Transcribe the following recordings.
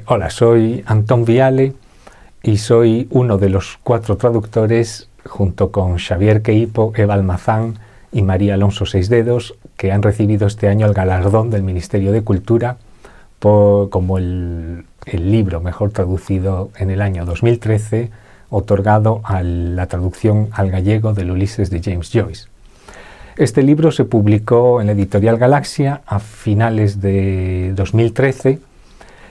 Hola, soy Antón Viale y soy uno de los 4 traductores, junto con Xavier Queipo, Eva Almazán y María Alonso Seisdedos, que han recibido este año el galardón del Ministerio de Cultura como el libro mejor traducido en el año 2013, otorgado a la traducción al gallego del Ulises de James Joyce. Este libro se publicó en la editorial Galaxia a finales de 2013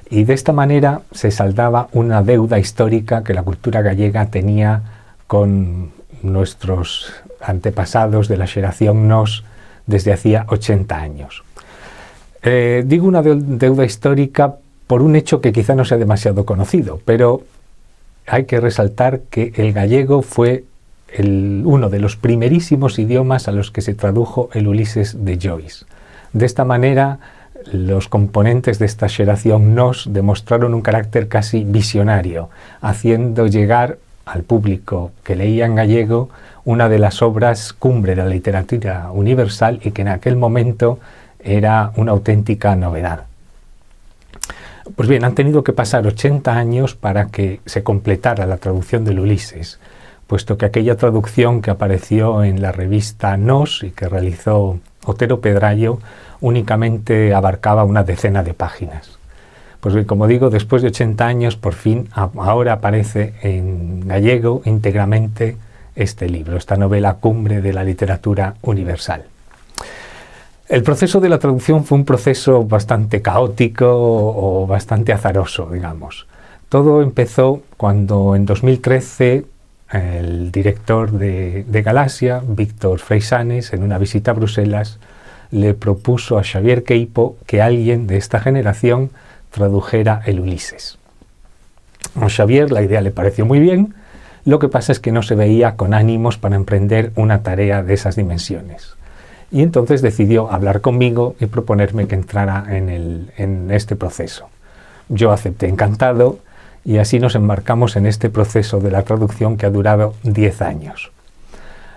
y de esta manera se saldaba una deuda histórica que la cultura gallega tenía con nuestros antepasados de la xeración Nos desde hacía 80 años. Digo una deuda histórica por un hecho que quizá no sea demasiado conocido, pero hay que resaltar que el gallego fue uno de los primerísimos idiomas a los que se tradujo el Ulises de Joyce. De esta manera, los componentes de esta xeración Nos demostraron un carácter casi visionario, haciendo llegar al público que leía en gallego una de las obras cumbre de la literatura universal y que en aquel momento era una auténtica novedad. Pues bien, han tenido que pasar 80 años para que se completara la traducción del Ulises, puesto que aquella traducción que apareció en la revista Nos y que realizó Otero Pedrayo únicamente abarcaba una decena de páginas. Pues bien, como digo, después de 80 años, por fin, ahora aparece en gallego íntegramente este libro, esta novela cumbre de la literatura universal. El proceso de la traducción fue un proceso bastante caótico o bastante azaroso, digamos. Todo empezó cuando en 2013 el director de Galaxia, Víctor Freixanes, en una visita a Bruselas, le propuso a Xavier Queipo que alguien de esta generación tradujera el Ulises. A Xavier la idea le pareció muy bien, lo que pasa es que no se veía con ánimos para emprender una tarea de esas dimensiones. Y entonces decidió hablar conmigo y proponerme que entrara en este proceso. Yo acepté encantado y así nos embarcamos en este proceso de la traducción que ha durado 10 años.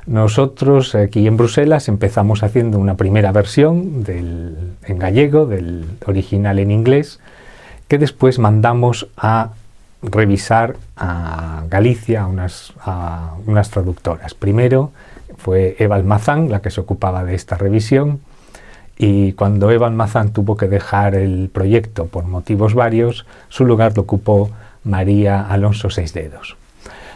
Nosotros aquí en Bruselas empezamos haciendo una primera versión en gallego, del original en inglés, que después mandamos a revisar a Galicia, a unas traductoras. Primero fue Eva Almazán la que se ocupaba de esta revisión, y cuando Eva Almazán tuvo que dejar el proyecto por motivos varios, su lugar lo ocupó María Alonso Seisdedos.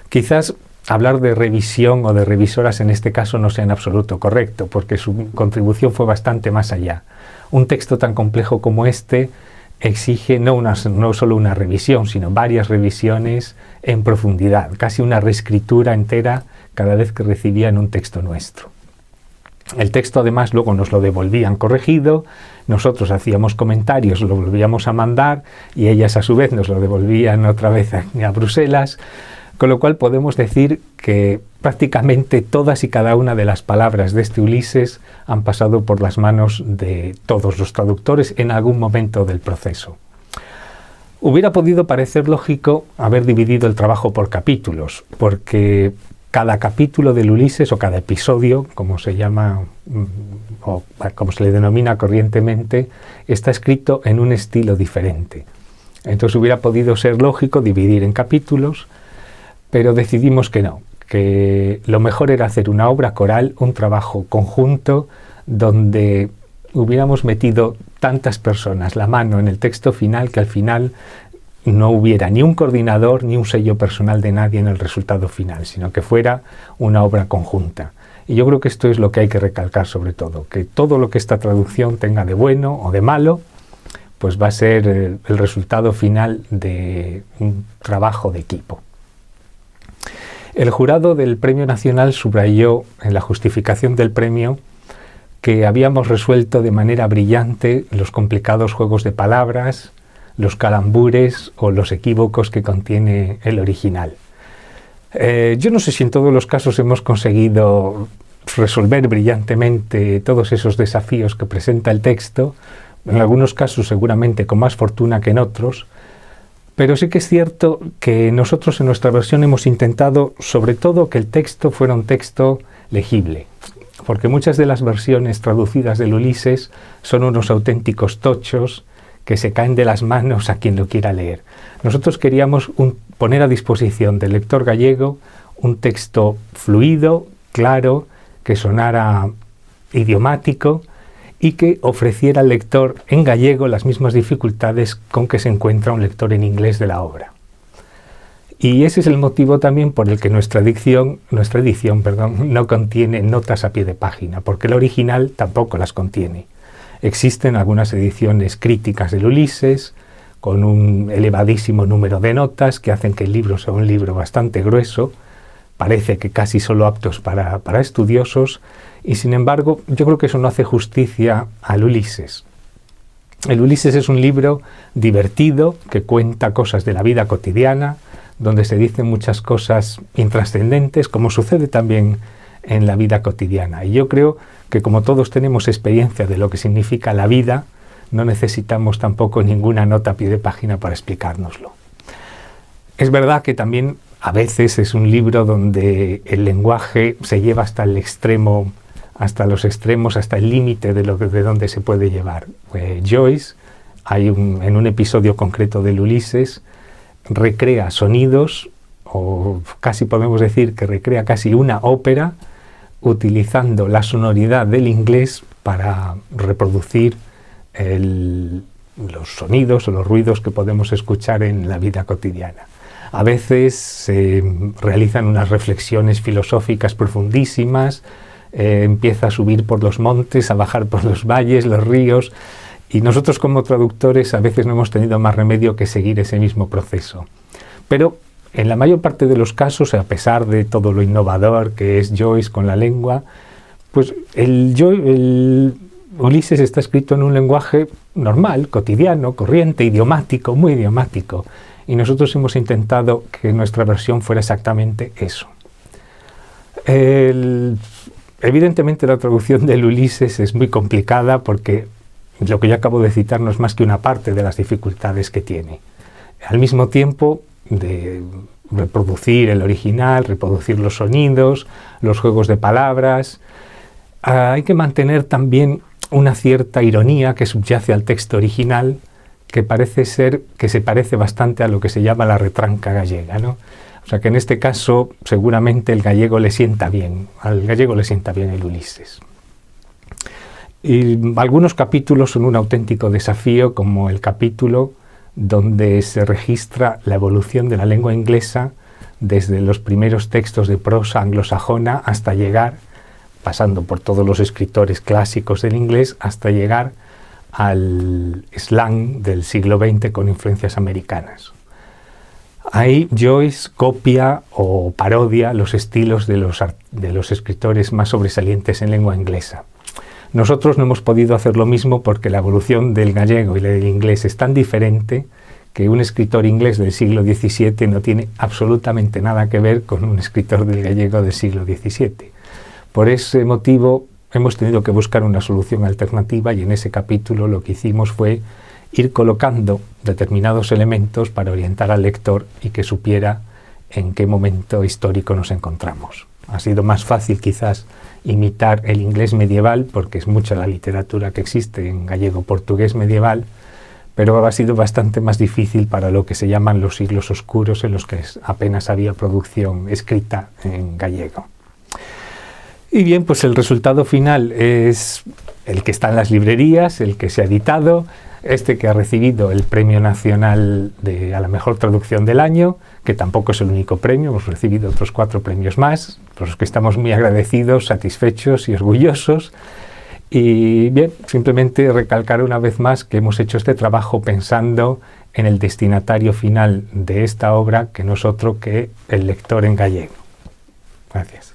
Quizás hablar de revisión o de revisoras en este caso no sea en absoluto correcto, porque su contribución fue bastante más allá. Un texto tan complejo como este exige no solo una revisión, sino varias revisiones en profundidad, casi una reescritura entera cada vez que recibían un texto nuestro. El texto además luego nos lo devolvían corregido, nosotros hacíamos comentarios, lo volvíamos a mandar y ellas a su vez nos lo devolvían otra vez a Bruselas, con lo cual podemos decir que prácticamente todas y cada una de las palabras de este Ulises han pasado por las manos de todos los traductores en algún momento del proceso. Hubiera podido parecer lógico haber dividido el trabajo por capítulos, porque cada capítulo del Ulises, o cada episodio, como se llama, o como se le denomina corrientemente, está escrito en un estilo diferente. Entonces hubiera podido ser lógico dividir en capítulos, pero decidimos que no, que lo mejor era hacer una obra coral, un trabajo conjunto, donde hubiéramos metido tantas personas la mano en el texto final que al final no hubiera ni un coordinador ni un sello personal de nadie en el resultado final, sino que fuera una obra conjunta. Y yo creo que esto es lo que hay que recalcar sobre todo, que todo lo que esta traducción tenga de bueno o de malo, pues va a ser el resultado final de un trabajo de equipo. El jurado del Premio Nacional subrayó en la justificación del premio que habíamos resuelto de manera brillante los complicados juegos de palabras, los calambures o los equívocos que contiene el original. Yo no sé si en todos los casos hemos conseguido resolver brillantemente todos esos desafíos que presenta el texto, en algunos casos seguramente con más fortuna que en otros, pero sí que es cierto que nosotros en nuestra versión hemos intentado sobre todo que el texto fuera un texto legible, porque muchas de las versiones traducidas del Ulises son unos auténticos tochos que se caen de las manos a quien lo quiera leer. Nosotros queríamos poner a disposición del lector gallego un texto fluido, claro, que sonara idiomático y que ofreciera al lector en gallego las mismas dificultades con que se encuentra un lector en inglés de la obra. Y ese es el motivo también por el que nuestra edición, no contiene notas a pie de página, porque el original tampoco las contiene. Existen algunas ediciones críticas del Ulises, con un elevadísimo número de notas que hacen que el libro sea un libro bastante grueso, parece que casi solo aptos para estudiosos, y sin embargo yo creo que eso no hace justicia al Ulises. El Ulises es un libro divertido que cuenta cosas de la vida cotidiana, donde se dicen muchas cosas intrascendentes, como sucede también en la vida cotidiana. Y yo creo que como todos tenemos experiencia de lo que significa la vida, no necesitamos tampoco ninguna nota a pie de página para explicárnoslo. Es verdad que también a veces es un libro donde el lenguaje se lleva hasta el extremo, hasta los extremos, hasta el límite de donde se puede llevar. Joyce, en un episodio concreto del Ulises, recrea sonidos, o casi podemos decir que recrea casi una ópera, utilizando la sonoridad del inglés para reproducir los sonidos o los ruidos que podemos escuchar en la vida cotidiana. A veces se realizan unas reflexiones filosóficas profundísimas, empieza a subir por los montes, a bajar por los valles, los ríos, y nosotros como traductores a veces no hemos tenido más remedio que seguir ese mismo proceso. Pero en la mayor parte de los casos, a pesar de todo lo innovador que es Joyce con la lengua, pues el Ulises está escrito en un lenguaje normal, cotidiano, corriente, idiomático, muy idiomático. Y nosotros hemos intentado que nuestra versión fuera exactamente eso. Evidentemente la traducción del Ulises es muy complicada porque lo que yo acabo de citar no es más que una parte de las dificultades que tiene. Al mismo tiempo de reproducir el original, reproducir los sonidos, los juegos de palabras, hay que mantener también una cierta ironía que subyace al texto original, que parece ser que se parece bastante a lo que se llama la retranca gallega, ¿no? O sea que en este caso seguramente el gallego le sienta bien, al gallego le sienta bien el Ulises. Y algunos capítulos son un auténtico desafío, como el capítulo donde se registra la evolución de la lengua inglesa desde los primeros textos de prosa anglosajona hasta llegar, pasando por todos los escritores clásicos del inglés, hasta llegar al slang del siglo XX con influencias americanas. Ahí Joyce copia o parodia los estilos de los escritores más sobresalientes en lengua inglesa. Nosotros no hemos podido hacer lo mismo porque la evolución del gallego y la del inglés es tan diferente que un escritor inglés del siglo XVII no tiene absolutamente nada que ver con un escritor del gallego del siglo XVII. Por ese motivo hemos tenido que buscar una solución alternativa y en ese capítulo lo que hicimos fue ir colocando determinados elementos para orientar al lector y que supiera en qué momento histórico nos encontramos. Ha sido más fácil quizás imitar el inglés medieval porque es mucha la literatura que existe en gallego-portugués medieval, pero ha sido bastante más difícil para lo que se llaman los siglos oscuros en los que apenas había producción escrita en gallego. Y bien, pues el resultado final es el que está en las librerías, el que se ha editado, que ha recibido el Premio Nacional a la Mejor Traducción del Año, que tampoco es el único premio, hemos recibido otros 4 premios más, por los que estamos muy agradecidos, satisfechos y orgullosos. Y bien, simplemente recalcar una vez más que hemos hecho este trabajo pensando en el destinatario final de esta obra, que no es otro que el lector en gallego. Gracias.